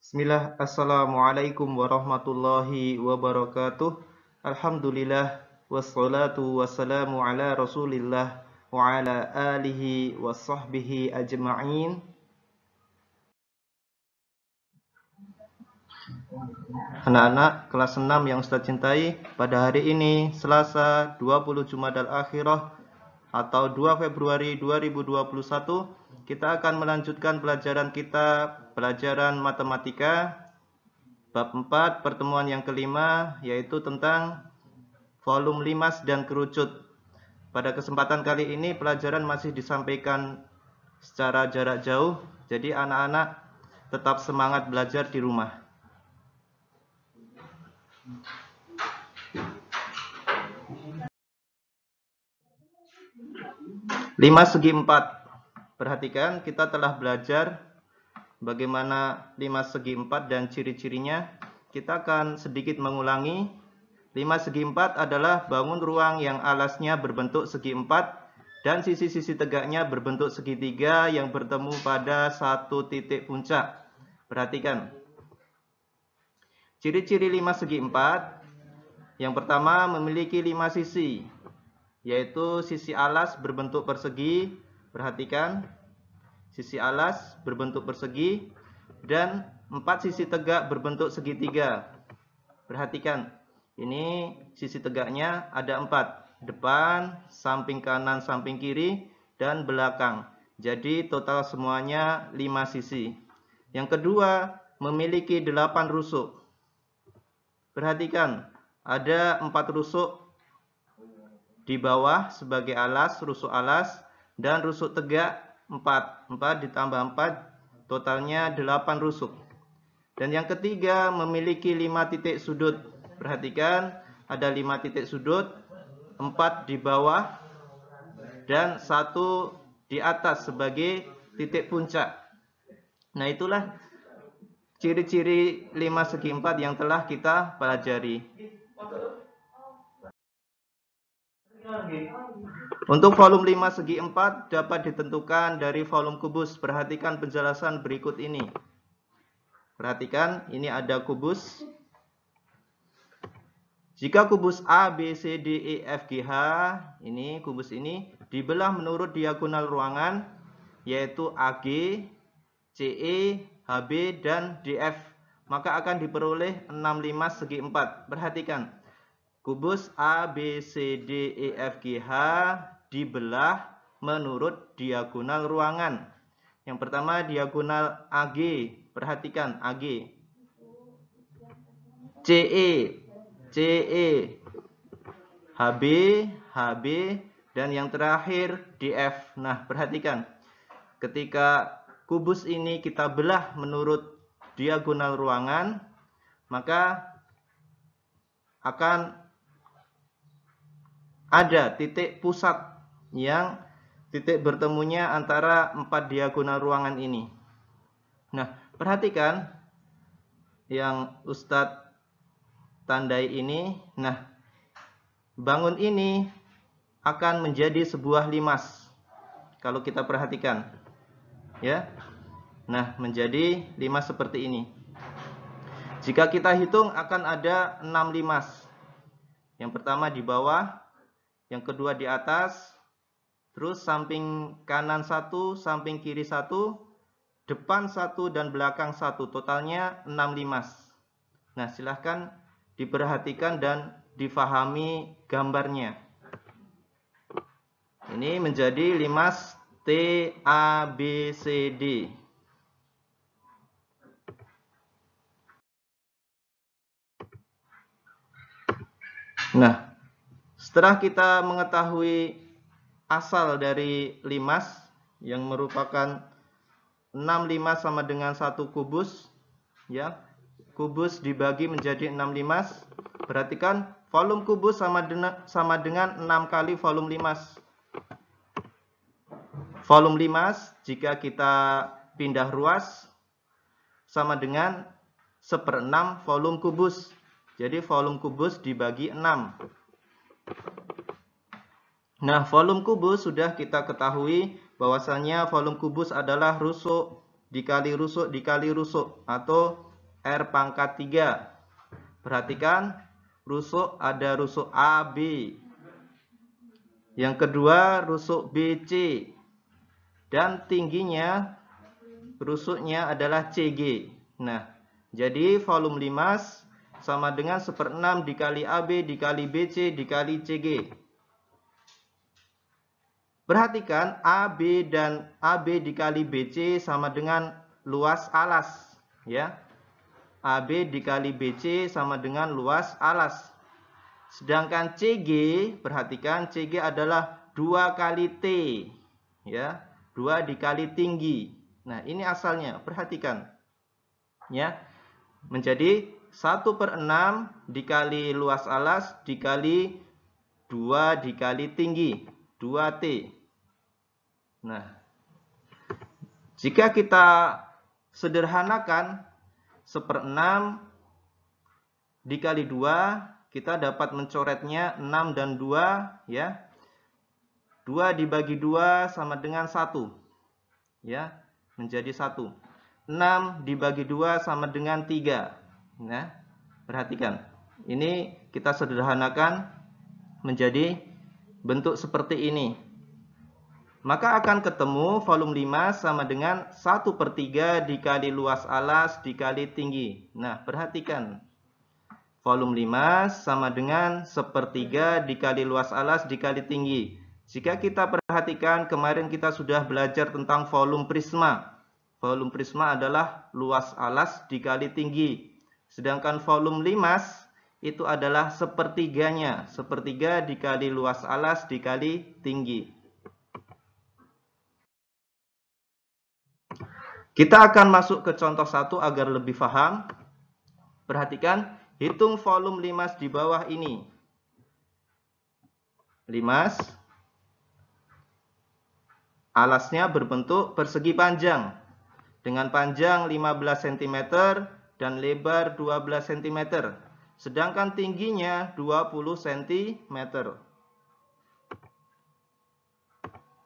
Bismillah, Assalamualaikum warahmatullahi wabarakatuh. Alhamdulillah, wassalatu wassalamu ala rasulillah wa ala alihi wa sahbihi ajma'in. Anak-anak kelas 6 yang Ustaz cintai, pada hari ini Selasa 20 Jumadal Akhirah atau 2 Februari 2021, kita akan melanjutkan pelajaran kita, pelajaran matematika bab 4 pertemuan yang kelima, yaitu tentang volume limas dan kerucut. Pada kesempatan kali ini pelajaran masih disampaikan secara jarak jauh, jadi anak-anak tetap semangat belajar di rumah. Limas segi 4. Perhatikan, kita telah belajar bagaimana limas segi 4 dan ciri-cirinya. Kita akan sedikit mengulangi. Limas segi 4 adalah bangun ruang yang alasnya berbentuk segi 4 dan sisi-sisi tegaknya berbentuk segitiga yang bertemu pada satu titik puncak. Perhatikan. Ciri-ciri limas segi 4. Yang pertama, memiliki 5 sisi, yaitu sisi alas berbentuk persegi. Perhatikan, sisi alas berbentuk persegi dan 4 sisi tegak berbentuk segitiga. Perhatikan, ini sisi tegaknya ada 4, depan, samping kanan, samping kiri, dan belakang. Jadi total semuanya 5 sisi. Yang kedua, memiliki 8 rusuk. Perhatikan, ada 4 rusuk di bawah sebagai alas, rusuk alas, dan rusuk tegak 4. 4 ditambah 4, totalnya 8 rusuk. Dan yang ketiga, memiliki 5 titik sudut. Perhatikan, ada 5 titik sudut, 4 di bawah, dan 1 di atas sebagai titik puncak. Nah, itulah ciri-ciri limas segi 4 yang telah kita pelajari. Untuk volume 5 segi 4 dapat ditentukan dari volume kubus. Perhatikan penjelasan berikut ini. Perhatikan, ini ada kubus. Jika kubus A, B, C, D, E, F, G, H, ini kubus ini dibelah menurut diagonal ruangan, yaitu AG, CE, HB, dan DF, maka akan diperoleh 6 limas segi 4. Perhatikan, kubus A, B, C, D, E, F, G, H dibelah menurut diagonal ruangan. Yang pertama diagonal AG, perhatikan AG, CE, CE, HB, HB, dan yang terakhir DF. Nah, perhatikan, ketika kubus ini kita belah menurut diagonal ruangan, maka akan ada titik pusat yang titik bertemunya antara 4 diagonal ruangan ini. Nah, perhatikan yang Ustadz tandai ini. Nah, bangun ini akan menjadi sebuah limas. Kalau kita perhatikan, ya. Nah, menjadi limas seperti ini. Jika kita hitung akan ada 6 limas. Yang pertama di bawah, yang kedua di atas, terus samping kanan 1, samping kiri 1, depan 1, dan belakang 1. Totalnya 6 limas. Nah, silahkan diperhatikan dan difahami gambarnya. Ini menjadi limas T, A, B, C, D. Nah, setelah kita mengetahui asal dari limas yang merupakan 6 limas sama dengan 1 kubus, ya. Kubus dibagi menjadi 6 limas. Perhatikan, volume kubus sama dengan 6 kali volume limas. Volume limas jika kita pindah ruas sama dengan 1/6 volume kubus. Jadi volume kubus dibagi 6. Nah, volume kubus sudah kita ketahui bahwasanya volume kubus adalah rusuk dikali rusuk dikali rusuk, atau R pangkat 3. Perhatikan, rusuk ada rusuk AB. Yang kedua, rusuk BC. Dan tingginya rusuknya adalah CG. Nah, jadi volume limas sama dengan 1/6 dikali AB dikali BC dikali CG. Perhatikan, AB dan AB dikali BC sama dengan luas alas, ya. AB dikali BC sama dengan luas alas. Sedangkan CG, perhatikan, CG adalah 2 kali T, ya. 2 dikali tinggi. Nah, ini asalnya, perhatikan, ya. Menjadi 1/6 dikali luas alas dikali 2 dikali tinggi, 2T. Nah, jika kita sederhanakan 1/6 dikali 2, kita dapat mencoretnya 6 dan 2, ya. 2 dibagi 2 sama dengan 1, ya, menjadi 1. 6 dibagi 2 sama dengan 3. Nah, perhatikan. Ini kita sederhanakan menjadi bentuk seperti ini. Maka akan ketemu volume limas sama dengan 1/3 dikali luas alas dikali tinggi. Nah, perhatikan. Volume limas sama dengan 1/3 dikali luas alas dikali tinggi. Jika kita perhatikan, kemarin kita sudah belajar tentang volume prisma. Volume prisma adalah luas alas dikali tinggi. Sedangkan volume limas itu adalah 1/3-nya. 1/3 dikali luas alas dikali tinggi. Kita akan masuk ke contoh 1 agar lebih paham. Perhatikan, hitung volume limas di bawah ini. Limas, alasnya berbentuk persegi panjang dengan panjang 15 cm dan lebar 12 cm. Sedangkan tingginya 20 cm.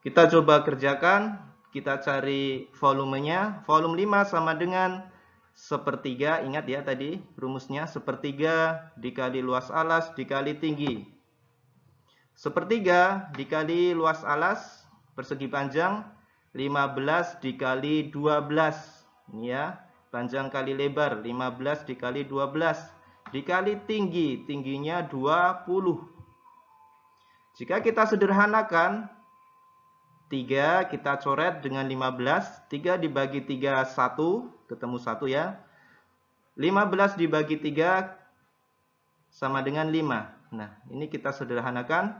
Kita coba kerjakan. Kita cari volumenya. Volume limas sama dengan 1/3. Ingat ya tadi rumusnya, 1/3 dikali luas alas dikali tinggi. 1/3 dikali luas alas persegi panjang 15 dikali 12. Ini ya, panjang kali lebar 15 dikali 12 dikali tinggi, tingginya 20. Jika kita sederhanakan, 3 kita coret dengan 15. 3 dibagi 3, 1. Ketemu 1 ya. 15 dibagi 3 sama dengan 5. Nah, ini kita sederhanakan.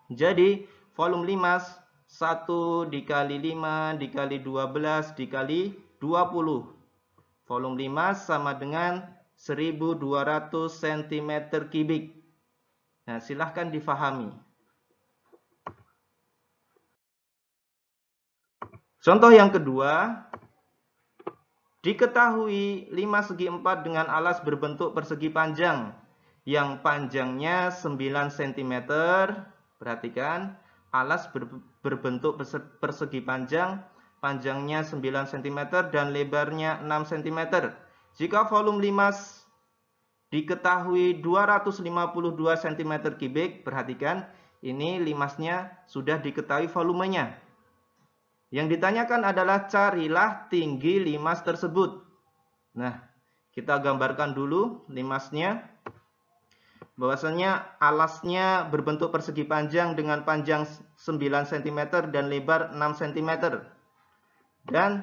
Jadi, volume limas 1 dikali 5 dikali 12 dikali 20. Volume limas sama dengan 1200 cm3. Nah, silahkan difahami. Contoh yang kedua, diketahui limas segi 4 dengan alas berbentuk persegi panjang yang panjangnya 9 cm. Perhatikan, alas berbentuk persegi panjang, panjangnya 9 cm dan lebarnya 6 cm. Jika volume limas diketahui 252 cm3, perhatikan, ini limasnya sudah diketahui volumenya. Yang ditanyakan adalah carilah tinggi limas tersebut. Nah, kita gambarkan dulu limasnya. Bahwasanya alasnya berbentuk persegi panjang dengan panjang 9 cm dan lebar 6 cm. Dan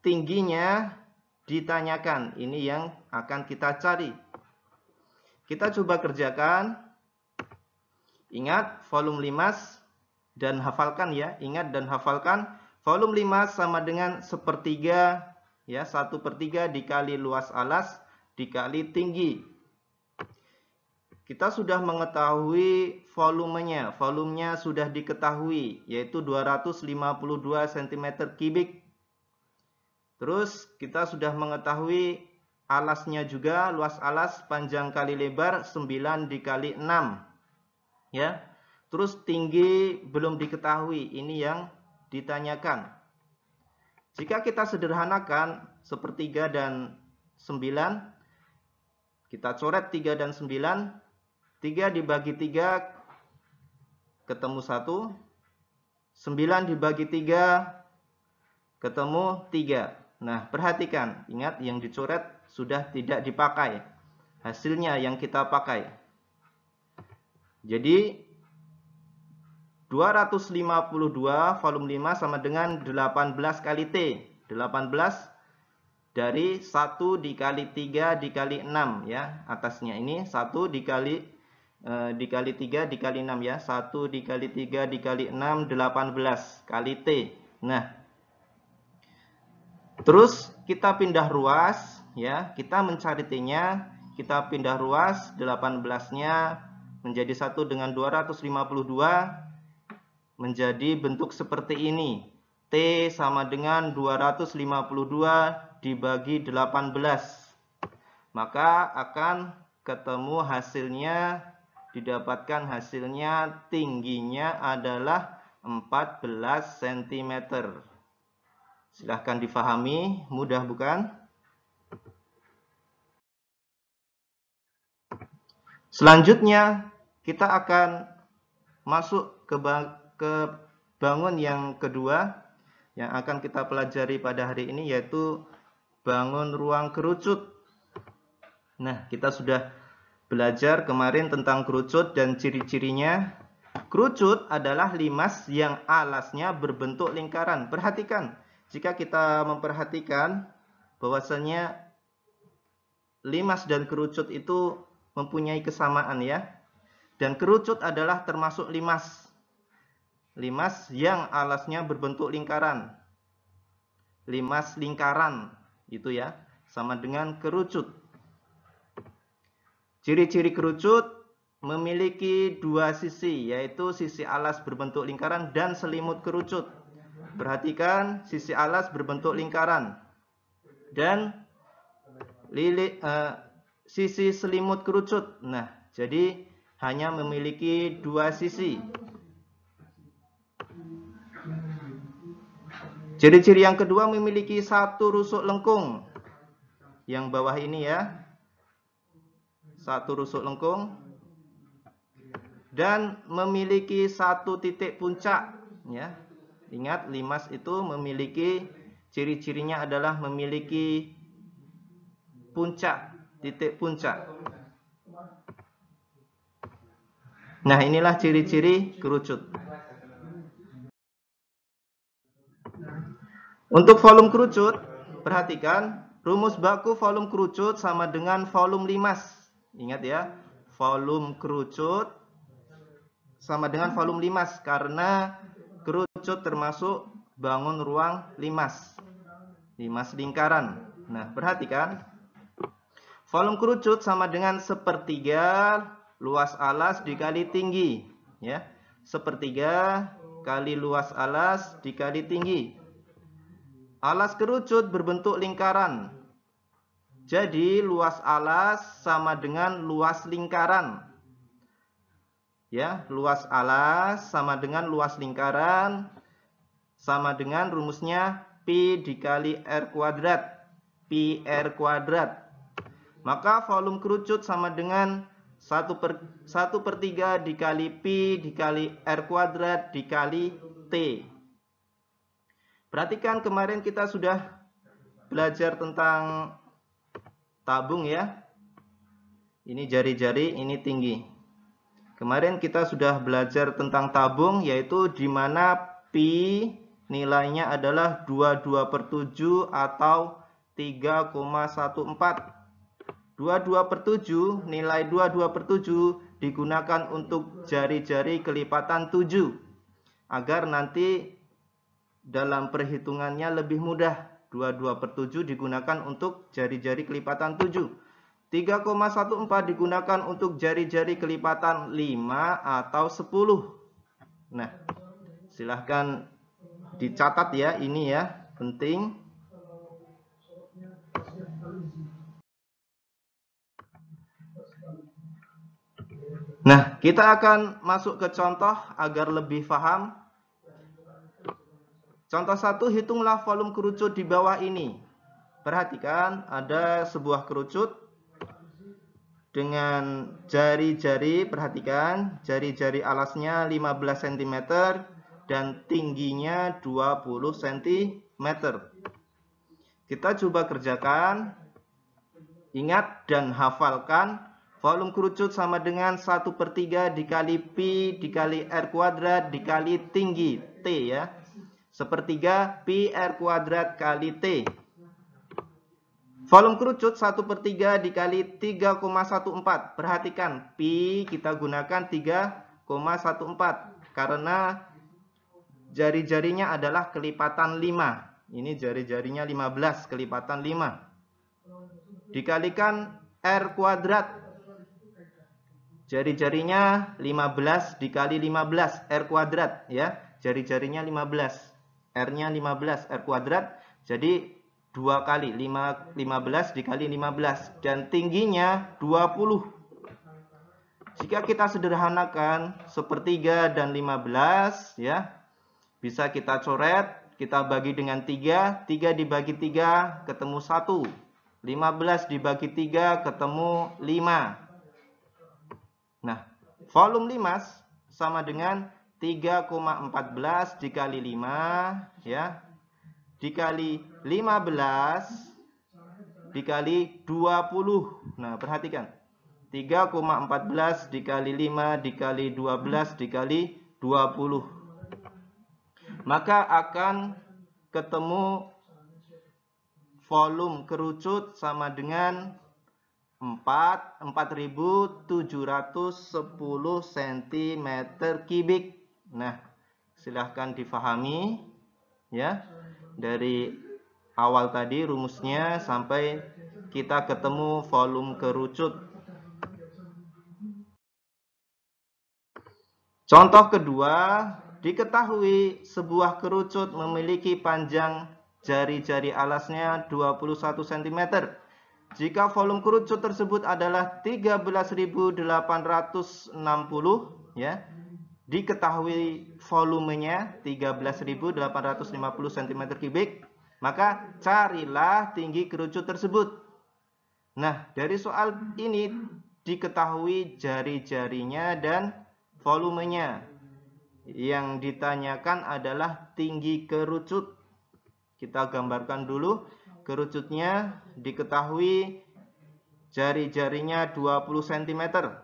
tingginya ditanyakan. Ini yang akan kita cari. Kita coba kerjakan. Ingat volume limas dan hafalkan ya. Ingat dan hafalkan. Volume limas sama dengan 1/3, ya, 1/3 dikali luas alas dikali tinggi. Kita sudah mengetahui volumenya. Volumenya sudah diketahui, yaitu 252 cm3. Terus kita sudah mengetahui alasnya juga, luas alas panjang kali lebar 9 dikali 6. Ya. Terus tinggi belum diketahui, ini yang ditanyakan. Jika kita sederhanakan 1/3 dan 9, Kita coret 3 dan 9. 3 dibagi 3 ketemu 1. 9 dibagi 3 ketemu 3. Nah, perhatikan. Ingat, yang dicoret sudah tidak dipakai. Hasilnya yang kita pakai. Jadi, 252 volume 5 sama dengan 18 kali T. 18 dari 1 dikali 3 dikali 6 ya. Atasnya ini 1 dikali 3 dikali 6 ya. 1 dikali 3 dikali 6 18 kali T. Nah, terus kita pindah ruas ya. Kita mencari T-nya, kita pindah ruas 18-nya menjadi 1 dengan 252 menjadi bentuk seperti ini. T sama dengan 252 dibagi 18. Maka akan ketemu hasilnya, didapatkan hasilnya tingginya adalah 14 cm. Silahkan difahami, mudah bukan? Selanjutnya kita akan masuk ke bangun yang kedua yang akan kita pelajari pada hari ini, yaitu bangun ruang kerucut. Nah, kita sudah belajar kemarin tentang kerucut dan ciri-cirinya. Kerucut adalah limas yang alasnya berbentuk lingkaran. Perhatikan, jika kita memperhatikan bahwasanya limas dan kerucut itu mempunyai kesamaan ya. Dan kerucut adalah termasuk limas. Limas yang alasnya berbentuk lingkaran. Limas lingkaran itu ya, sama dengan kerucut. Ciri-ciri kerucut memiliki dua sisi, yaitu sisi alas berbentuk lingkaran dan selimut kerucut. Perhatikan, sisi alas berbentuk lingkaran dan sisi selimut kerucut. Nah, jadi hanya memiliki dua sisi. Ciri-ciri yang kedua memiliki satu rusuk lengkung. Yang bawah ini ya. Satu rusuk lengkung. Dan memiliki satu titik puncak. Ya. Ingat, limas itu memiliki, ciri-cirinya adalah memiliki puncak, titik puncak. Nah, inilah ciri-ciri kerucut. Untuk volume kerucut, perhatikan, rumus baku volume kerucut sama dengan volume limas. Ingat ya, volume kerucut sama dengan volume limas, karena kerucut termasuk bangun ruang limas. Limas lingkaran. Nah, perhatikan, volume kerucut sama dengan sepertiga luas alas dikali tinggi. Ya, sepertiga kali luas alas dikali tinggi. Alas kerucut berbentuk lingkaran. Jadi luas alas sama dengan luas lingkaran. Ya, luas alas sama dengan luas lingkaran sama dengan rumusnya Pi dikali R kuadrat. Pi R kuadrat. Maka volume kerucut sama dengan 1/3 dikali Pi dikali R kuadrat dikali T. Perhatikan, kemarin kita sudah belajar tentang tabung ya. Ini jari-jari, ini tinggi. Kemarin kita sudah belajar tentang tabung, yaitu di mana Pi nilainya adalah 22/7 atau 3,14. 22/7, nilai 22/7 digunakan untuk jari-jari kelipatan 7. Agar nanti dalam perhitungannya lebih mudah. 22/7 digunakan untuk jari-jari kelipatan 7. 3,14 digunakan untuk jari-jari kelipatan 5 atau 10. Nah, silahkan dicatat ya, ini ya, penting. Nah, kita akan masuk ke contoh agar lebih paham. Contoh 1, hitunglah volume kerucut di bawah ini. Perhatikan, ada sebuah kerucut. dengan jari-jari, perhatikan, jari-jari alasnya 15 cm dan tingginya 20 cm. Kita coba kerjakan. Ingat dan hafalkan, volume kerucut sama dengan 1/3 dikali pi dikali r kuadrat dikali tinggi T ya. 1/3 pi r kuadrat kali T. Volume kerucut 1/3 dikali 3,14. Perhatikan, pi kita gunakan 3,14 karena jari-jarinya adalah kelipatan 5. Ini jari-jarinya 15 kelipatan 5. Dikalikan R kuadrat. Jari-jarinya 15 dikali 15 R kuadrat ya. Jari-jarinya 15. R-nya 15 R kuadrat. Jadi 2 kali 15 dikali 15 dan tingginya 20. Jika kita sederhanakan 1/3 dan 15 ya. Bisa kita coret, kita bagi dengan 3. 3 dibagi 3 ketemu 1. 15 dibagi 3 ketemu 5. Nah, volume limas sama dengan 3,14 dikali 5 ya. Dikali 15 dikali 20. Nah, perhatikan. 3,14 dikali 5 dikali 12 dikali 20. Maka akan ketemu volume kerucut sama dengan 4.710 cm3. Nah, silahkan difahami ya. Dari awal tadi rumusnya sampai kita ketemu volume kerucut. Contoh kedua, diketahui sebuah kerucut memiliki panjang jari-jari alasnya 21 cm. Jika volume kerucut tersebut adalah 13.860 ya. Diketahui volumenya 13.850 cm3, maka carilah tinggi kerucut tersebut. Nah, dari soal ini diketahui jari-jarinya dan volumenya. Yang ditanyakan adalah tinggi kerucut. Kita gambarkan dulu kerucutnya, diketahui jari-jarinya 20 cm.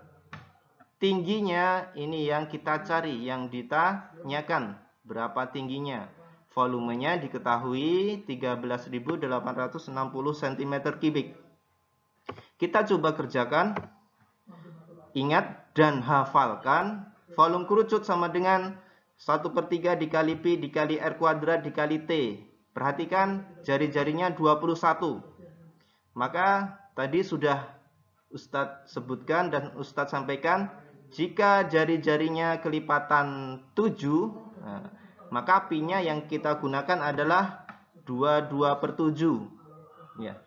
Tingginya ini yang kita cari, yang ditanyakan berapa tingginya. Volumenya diketahui 13.860 cm3. Kita coba kerjakan. Ingat dan hafalkan, volume kerucut sama dengan 1/3 dikali pi dikali r kuadrat dikali t. Perhatikan jari-jarinya 21. Maka tadi sudah Ustadz sebutkan dan Ustadz sampaikan, jika jari-jarinya kelipatan 7, maka pi-nya yang kita gunakan adalah 22/7. Ya.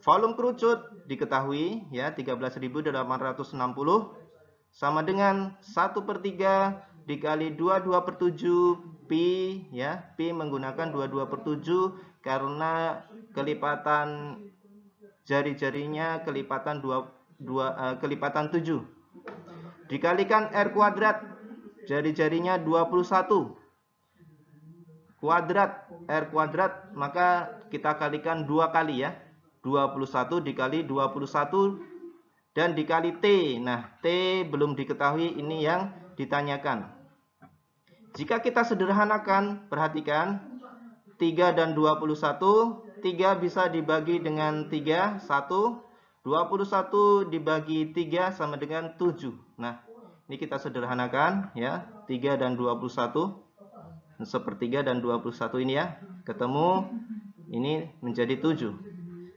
Volume kerucut diketahui ya 13.860 sama dengan 1/3 dikali 22/7 pi ya. Pi menggunakan 22/7 karena kelipatan jari-jarinya kelipatan kelipatan 7. Dikalikan r kuadrat. Jari-jarinya 21. Kuadrat r kuadrat, maka kita kalikan 2 kali ya. 21 dikali 21 dan dikali T. Nah, T belum diketahui, ini yang ditanyakan. Jika kita sederhanakan, perhatikan 3 dan 21, 3 bisa dibagi dengan 3, 1, 21 dibagi 3 sama dengan 7. Nah, ini kita sederhanakan ya, 3 dan 21, 1/3 dan 21 ini ya, ketemu ini menjadi 7.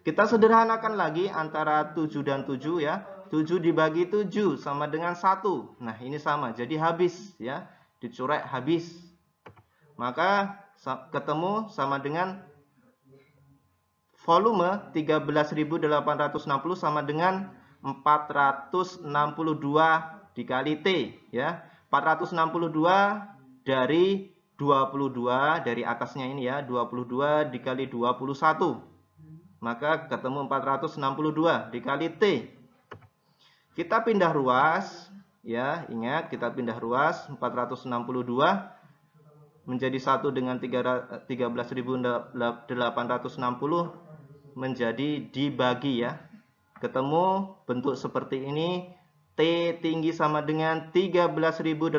Kita sederhanakan lagi antara 7 dan 7 ya. 7 dibagi 7 sama dengan 1. Nah, ini sama. Jadi habis ya. Dicoret habis. Maka ketemu sama dengan volume 13.860 sama dengan 462 dikali T ya. 462 dari 22 dari atasnya ini ya. 22 dikali 21. Maka ketemu 462 dikali T. Kita pindah ruas, ya, ingat kita pindah ruas 462 menjadi 1 dengan 13.860 menjadi dibagi, ya. Ketemu bentuk seperti ini, T tinggi sama dengan 13.860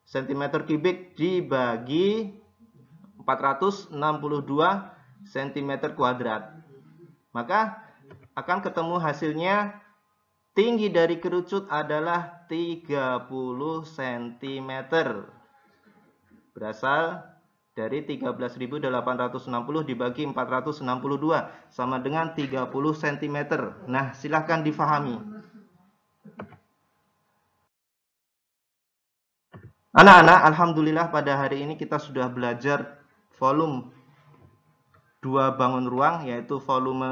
cm3 dibagi 462 cm². Maka akan ketemu hasilnya tinggi dari kerucut adalah 30 cm. Berasal dari 13.860 dibagi 462 sama dengan 30 cm. Nah, silahkan difahami. Anak-anak, alhamdulillah pada hari ini kita sudah belajar volume 2 bangun ruang, yaitu volume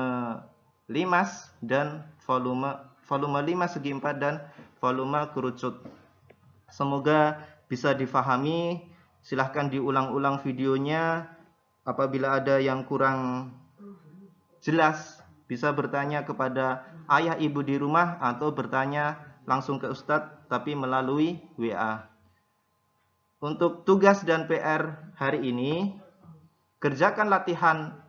limas dan volume 5 segi 4 dan volume kerucut. Semoga bisa difahami. Silahkan diulang-ulang videonya. Apabila ada yang kurang jelas, bisa bertanya kepada ayah ibu di rumah atau bertanya langsung ke Ustadz, tapi melalui WA. Untuk tugas dan PR hari ini, kerjakan latihan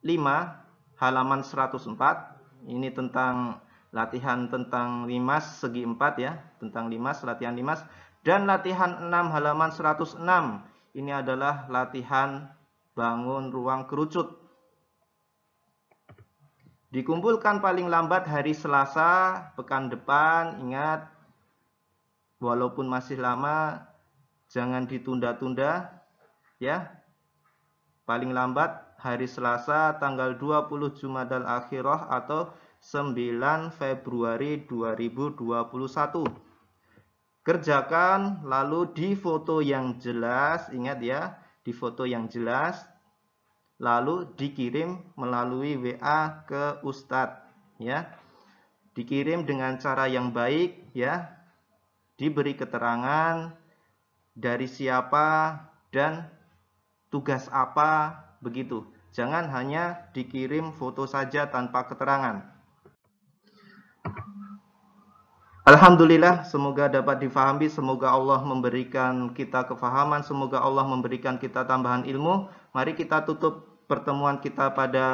5 halaman 104. Ini tentang latihan tentang limas segi 4, ya, tentang limas, latihan limas. Dan latihan 6 halaman 106. Ini adalah latihan bangun ruang kerucut. Dikumpulkan paling lambat hari Selasa pekan depan. Ingat, walaupun masih lama, jangan ditunda-tunda, ya. Paling lambat hari Selasa tanggal 20 Jumadal Akhirah atau 9 Februari 2021. Kerjakan lalu di foto yang jelas, ingat ya, di foto yang jelas, lalu dikirim melalui WA ke Ustadz, ya. Dikirim dengan cara yang baik, ya. Diberi keterangan dari siapa dan tugas apa, begitu. Jangan hanya dikirim foto saja tanpa keterangan. Alhamdulillah, semoga dapat difahami, semoga Allah memberikan kita kefahaman, semoga Allah memberikan kita tambahan ilmu. Mari kita tutup pertemuan kita pada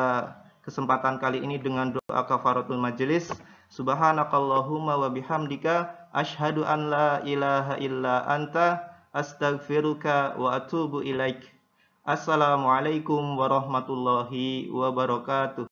kesempatan kali ini dengan doa kafaratul majelis. Subhanakallahumma wa bihamdika asyhadu an la ilaha illa anta astaghfiruka wa atubu ilaik. Assalamualaikum warahmatullahi wabarakatuh.